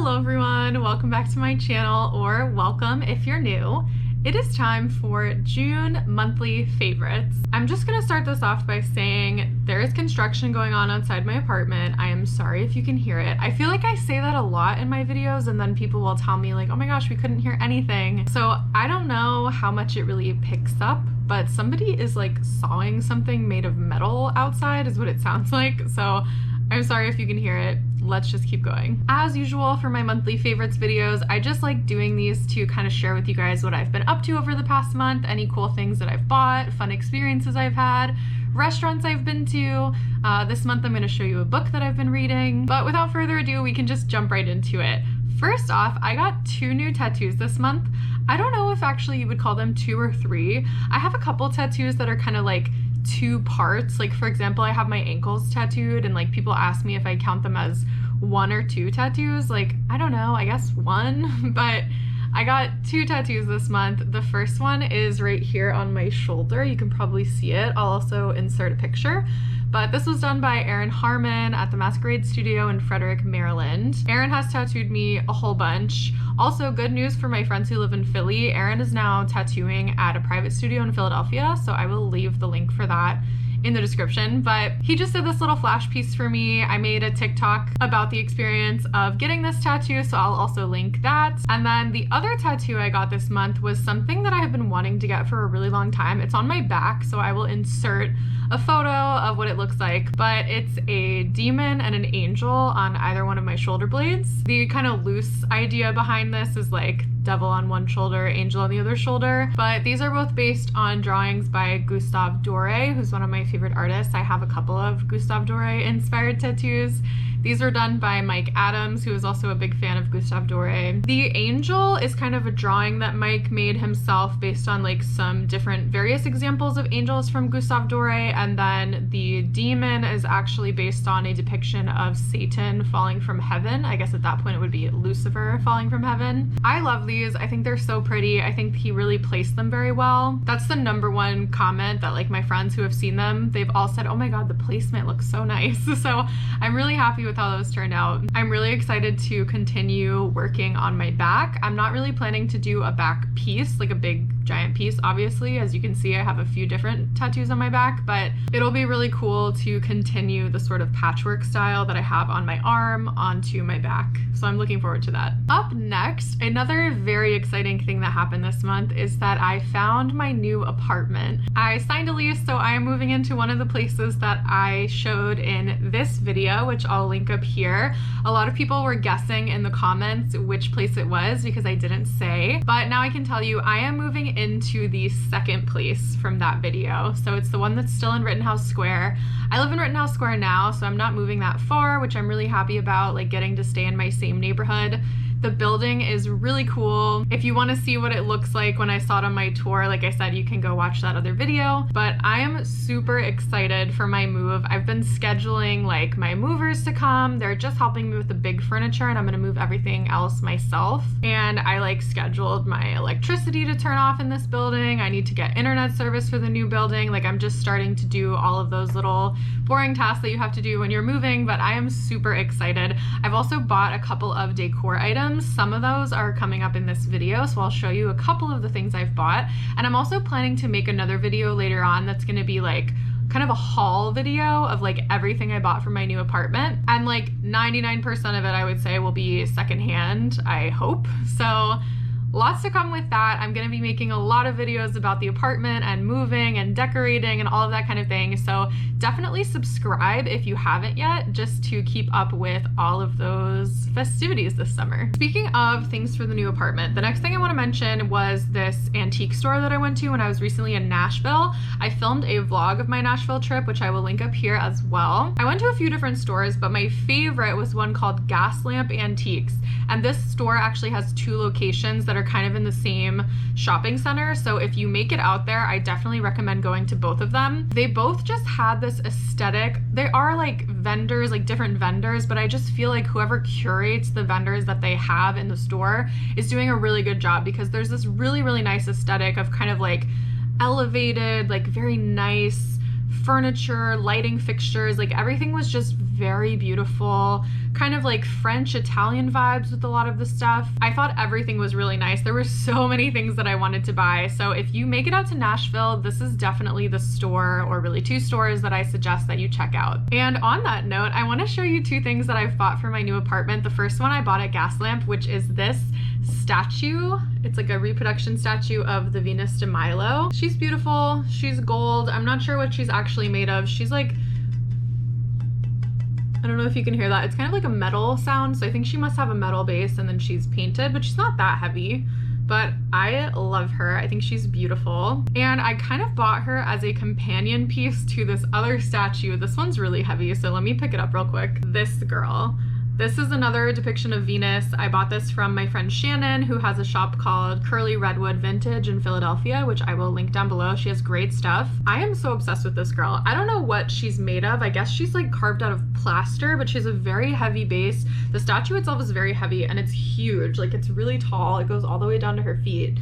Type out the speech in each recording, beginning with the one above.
Hello everyone, welcome back to my channel, or welcome if you're new. It is time for June monthly favorites. I'm just gonna start this off by saying there is construction going on outside my apartment. I am sorry if you can hear it. I feel like I say that a lot in my videos and then people will tell me like, oh my gosh, we couldn't hear anything. So I don't know how much it really picks up, but somebody is like sawing something made of metal outside is what it sounds like. So I'm sorry if you can hear it. Let's just keep going. As usual for my monthly favorites videos, I just like doing these to kind of share with you guys what I've been up to over the past month, any cool things that I've bought, fun experiences I've had, restaurants I've been to. This month I'm going to show you a book that I've been reading, but without further ado, we can just jump right into it. First off, I got 2 new tattoos this month. I don't know if actually you would call them 2 or 3. I have a couple tattoos that are kind of like 2 parts. Like for example, I have my ankles tattooed and like people ask me if I count them as 1 or 2 tattoos. Like, I don't know, I guess 1, but I got 2 tattoos this month. The first one is right here on my shoulder. You can probably see it. I'll also insert a picture. But this was done by Erin Harmon at the Masquerade Studio in Frederick, Maryland. Erin has tattooed me a whole bunch. Also, good news for my friends who live in Philly. Erin is now tattooing at a private studio in Philadelphia, so I will leave the link for that in the description. But he just did this little flash piece for me. I made a TikTok about the experience of getting this tattoo, so I'll also link that. And then the other tattoo I got this month was something that I have been wanting to get for a really long time. It's on my back, so I will insert a photo of what it looks like, but it's a demon and an angel on either one of my shoulder blades. The kind of loose idea behind this is like devil on one shoulder, angel on the other shoulder, but these are both based on drawings by Gustave Doré, who's one of my favorite artists. I have a couple of Gustave Doré inspired tattoos. These are done by Mike Adams, who is also a big fan of Gustave Doré. The angel is kind of a drawing that Mike made himself based on like some different various examples of angels from Gustave Doré, and then the demon is actually based on a depiction of Satan falling from heaven. I guess at that point it would be Lucifer falling from heaven. I love these. I think they're so pretty. I think he really placed them very well. That's the #1 comment that like my friends who have seen them, they've all said, oh my god, the placement looks so nice. So I'm really happy with how those turned out. I'm really excited to continue working on my back. I'm not really planning to do a back piece, like a big giant piece, obviously. As you can see, I have a few different tattoos on my back, but it'll be really cool to continue the sort of patchwork style that I have on my arm onto my back. So I'm looking forward to that. Up next, another very exciting thing that happened this month is that I found my new apartment. I signed a lease, so I am moving into one of the places that I showed in this video, which I'll link up here. A lot of people were guessing in the comments which place it was because I didn't say, but now I can tell you I am moving into the second place from that video. So it's the one that's still in Rittenhouse Square. I live in Rittenhouse Square now, so I'm not moving that far, which I'm really happy about, like getting to stay in my same neighborhood. The building is really cool. If you want to see what it looks like when I saw it on my tour, like I said, you can go watch that other video. But I am super excited for my move. I've been scheduling like my movers to come. They're just helping me with the big furniture and I'm gonna move everything else myself. And I like scheduled my electricity to turn off in this building. I need to get internet service for the new building. Like I'm just starting to do all of those little boring tasks that you have to do when you're moving, but I am super excited. I've also bought a couple of decor items. Some of those are coming up in this video, so I'll show you a couple of the things I've bought. And I'm also planning to make another video later on that's gonna be like kind of a haul video of like everything I bought for my new apartment. And like 99% of it I would say will be secondhand, I hope. So lots to come with that. I'm gonna be making a lot of videos about the apartment and moving and decorating and all of that kind of thing. So definitely subscribe if you haven't yet, just to keep up with all of those festivities this summer. Speaking of things for the new apartment, the next thing I wanna mention was this antique store that I went to when I was recently in Nashville. I filmed a vlog of my Nashville trip, which I will link up here as well. I went to a few different stores, but my favorite was one called Gas Lamp Antiques. And this store actually has 2 locations that are kind of in the same shopping center. So if you make it out there, I definitely recommend going to both of them. They both just had this aesthetic. They are like vendors, like different vendors, but I just feel like whoever curates the vendors that they have in the store is doing a really good job, because there's this really, really nice aesthetic of kind of like elevated, like very nice furniture, lighting fixtures, like everything was just very beautiful, kind of like French Italian vibes with a lot of the stuff. I thought everything was really nice. There were so many things that I wanted to buy. So if you make it out to Nashville, this is definitely the store, or really two stores, that I suggest that you check out. And on that note, I want to show you two things that I've bought for my new apartment. The first one I bought at Gaslamp, which is this statue. It's like a reproduction statue of the Venus de Milo. She's beautiful. She's gold. I'm not sure what she's actually made of. She's like, I don't know if you can hear that. It's kind of like a metal sound, so I think she must have a metal base and then she's painted, but she's not that heavy. But I love her. I think she's beautiful. And I kind of bought her as a companion piece to this other statue. This one's really heavy, so let me pick it up real quick. This girl. This is another depiction of Venus. I bought this from my friend Shannon, who has a shop called Curly Redwood Vintage in Philadelphia, which I will link down below. She has great stuff. I am so obsessed with this girl. I don't know what she's made of. I guess she's like carved out of plaster, but she has a very heavy base. The statue itself is very heavy and it's huge. Like, it's really tall. It goes all the way down to her feet.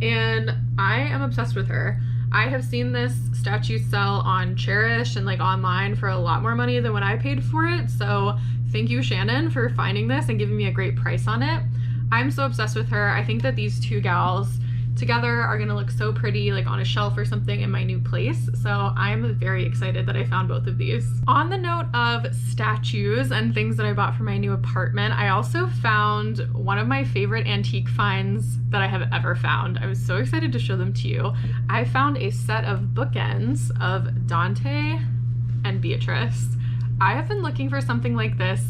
And I am obsessed with her. I have seen this statue sell on Cherish and like online for a lot more money than what I paid for it. So thank you, Shannon, for finding this and giving me a great price on it. I'm so obsessed with her. I think that these two gals together are gonna look so pretty, like on a shelf or something in my new place. So I'm very excited that I found both of these. On the note of statues and things that I bought for my new apartment, I also found one of my favorite antique finds that I have ever found. I was so excited to show them to you. I found a set of bookends of Dante and Beatrice. I have been looking for something like this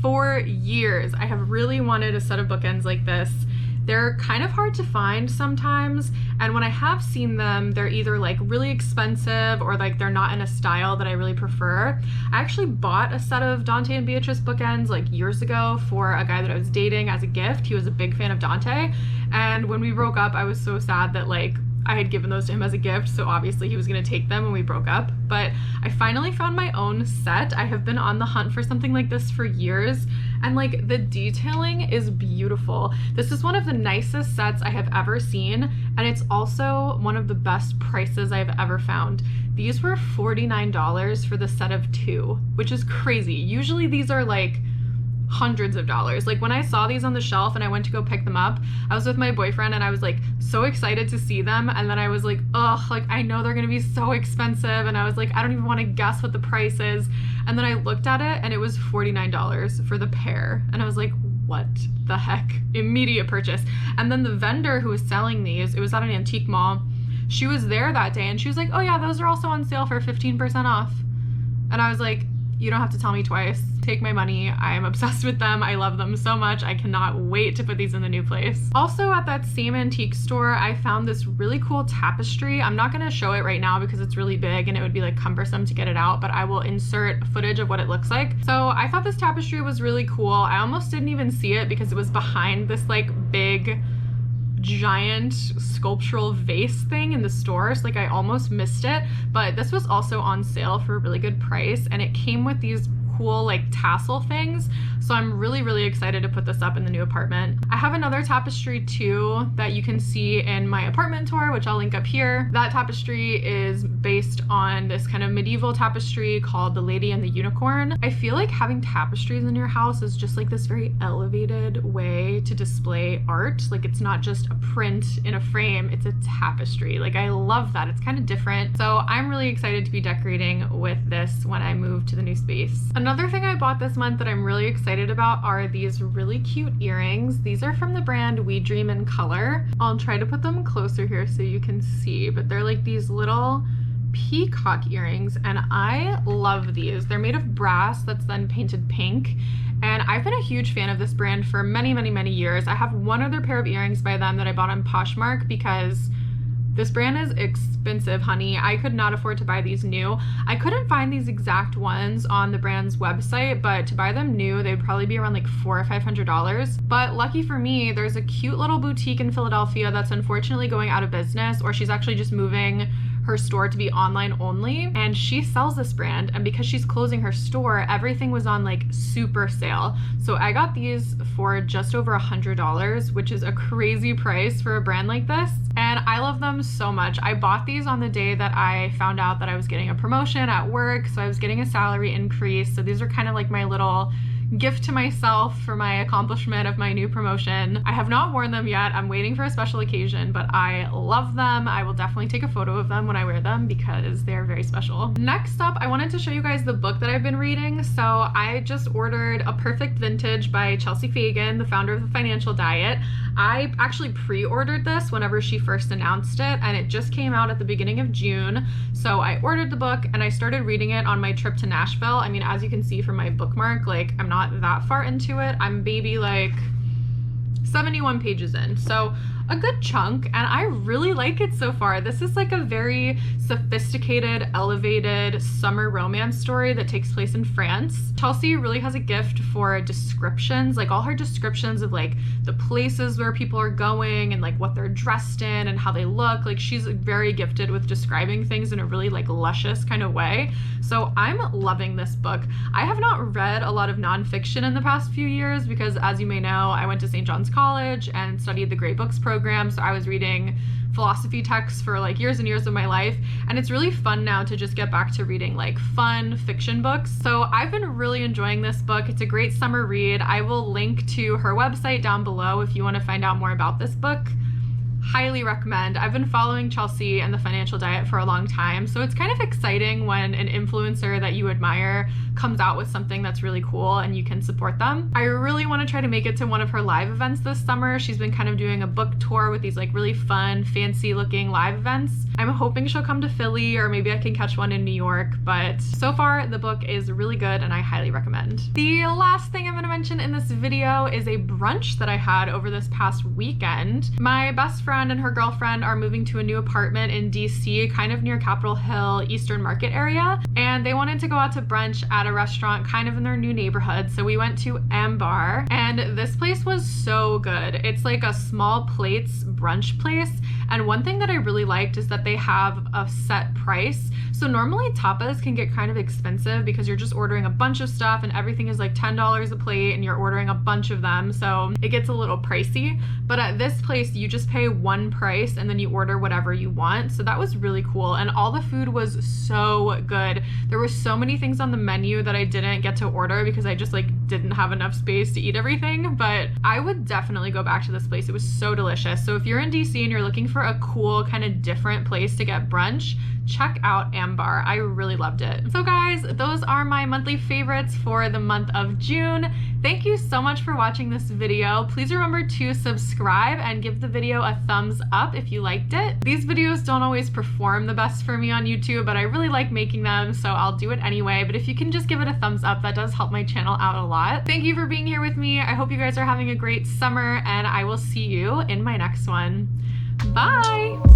for years. I have really wanted a set of bookends like this. They're kind of hard to find sometimes, and when I have seen them, they're either like really expensive or like they're not in a style that I really prefer. I actually bought a set of Dante and Beatrice bookends like years ago for a guy that I was dating as a gift. He was a big fan of Dante, and when we broke up, I was so sad that like I had given those to him as a gift, so obviously he was gonna take them when we broke up. But I finally found my own set. I have been on the hunt for something like this for years, and like the detailing is beautiful. This is one of the nicest sets I have ever seen, and it's also one of the best prices I've ever found. These were $49 for the set of two, which is crazy. Usually these are like hundreds of dollars. Like when I saw these on the shelf and I went to go pick them up, I was with my boyfriend and I was like so excited to see them, and then I was like, ugh, like I know they're gonna be so expensive, and I was like, I don't even want to guess what the price is. And then I looked at it and it was $49 for the pair, and I was like, what the heck? Immediate purchase. And then the vendor who was selling these, it was at an antique mall, she was there that day and she was like, oh yeah, those are also on sale for 15% off. And I was like, you don't have to tell me twice. Take my money. I am obsessed with them. I love them so much. I cannot wait to put these in the new place. Also at that same antique store, I found this really cool tapestry. I'm not gonna show it right now because it's really big and it would be like cumbersome to get it out, but I will insert footage of what it looks like. So I thought this tapestry was really cool. I almost didn't even see it because it was behind this like big giant sculptural vase thing in the store, so like I almost missed it. But this was also on sale for a really good price, and it came with these cool like tassel things, so I'm really excited to put this up in the new apartment. I have another tapestry too that you can see in my apartment tour, which I'll link up here. That tapestry is based on this kind of medieval tapestry called The Lady and the Unicorn. I feel like having tapestries in your house is just like this very elevated way to display art. Like it's not just a print in a frame, it's a tapestry. Like I love that. It's kind of different. So I'm really excited to be decorating with this when I move to the new space. Another thing I bought this month that I'm really excited about are these really cute earrings. These are from the brand We Dream in Color. I'll try to put them closer here so you can see, but they're like these little peacock earrings, and I love these. They're made of brass that's then painted pink, and I've been a huge fan of this brand for many years. I have one other pair of earrings by them that I bought on Poshmark because this brand is expensive, honey. I could not afford to buy these new. I couldn't find these exact ones on the brand's website, but to buy them new, they'd probably be around like $400 or $500. But lucky for me, there's a cute little boutique in Philadelphia that's unfortunately going out of business, or she's actually just moving her store to be online only, and she sells this brand, and because she's closing her store, everything was on like super sale. So I got these for just over $100, which is a crazy price for a brand like this, and I love them so much. I bought these on the day that I found out that I was getting a promotion at work, so I was getting a salary increase. So these are kind of like my little gift to myself for my accomplishment of my new promotion. I have not worn them yet. I'm waiting for a special occasion, but I love them. I will definitely take a photo of them when I wear them because they're very special. Next up, I wanted to show you guys the book that I've been reading. So I just ordered A Perfect Vintage by Chelsea Fagan, the founder of The Financial Diet. I actually pre-ordered this whenever she first announced it, and it just came out at the beginning of June. So I ordered the book and I started reading it on my trip to Nashville. I mean, as you can see from my bookmark, like I'm not that far into it. I'm maybe like 71 pages in, so a good chunk, and I really like it so far. This is like a very sophisticated, elevated summer romance story that takes place in France. Chelsea really has a gift for descriptions, like all her descriptions of like the places where people are going and like what they're dressed in and how they look. Like she's very gifted with describing things in a really like luscious kind of way. So I'm loving this book. I have not read a lot of nonfiction in the past few years because, as you may know, I went to St. John's College and studied the Great Books program. So I was reading philosophy texts for like years and years of my life, and it's really fun now to just get back to reading like fun fiction books. So I've been really enjoying this book. It's a great summer read. I will link to her website down below if you want to find out more about this book. Highly recommend. I've been following Chelsea and The Financial Diet for a long time, so it's kind of exciting when an influencer that you admire comes out with something that's really cool and you can support them. I really want to try to make it to one of her live events this summer. She's been kind of doing a book tour with these like really fun, fancy looking live events. I'm hoping she'll come to Philly, or maybe I can catch one in New York, but so far the book is really good and I highly recommend. The last thing I'm going to mention in this video is a brunch that I had over this past weekend. My best friend and her girlfriend are moving to a new apartment in DC, kind of near Capitol Hill, Eastern Market area, and they wanted to go out to brunch at a restaurant kind of in their new neighborhood. So we went to Ambar, and this place was so good. It's like a small plates brunch place, and one thing that I really liked is that they have a set price. So normally tapas can get kind of expensive because you're just ordering a bunch of stuff and everything is like $10 a plate and you're ordering a bunch of them, so it gets a little pricey. But at this place you just pay one price and then you order whatever you want. So that was really cool, and all the food was so good. There were so many things on the menu that I didn't get to order because I just like didn't have enough space to eat everything, but I would definitely go back to this place. It was so delicious. So if you're in DC and you're looking for a cool kind of different place to get brunch, check out Ambar. I really loved it. So guys, those are my monthly favorites for the month of June. Thank you so much for watching this video. Please remember to subscribe and give the video a thumbs up if you liked it. These videos don't always perform the best for me on YouTube, but I really like making them, so I'll do it anyway. But if you can just give it a thumbs up, that does help my channel out a lot. Thank you for being here with me. I hope you guys are having a great summer, and I will see you in my next one. Bye!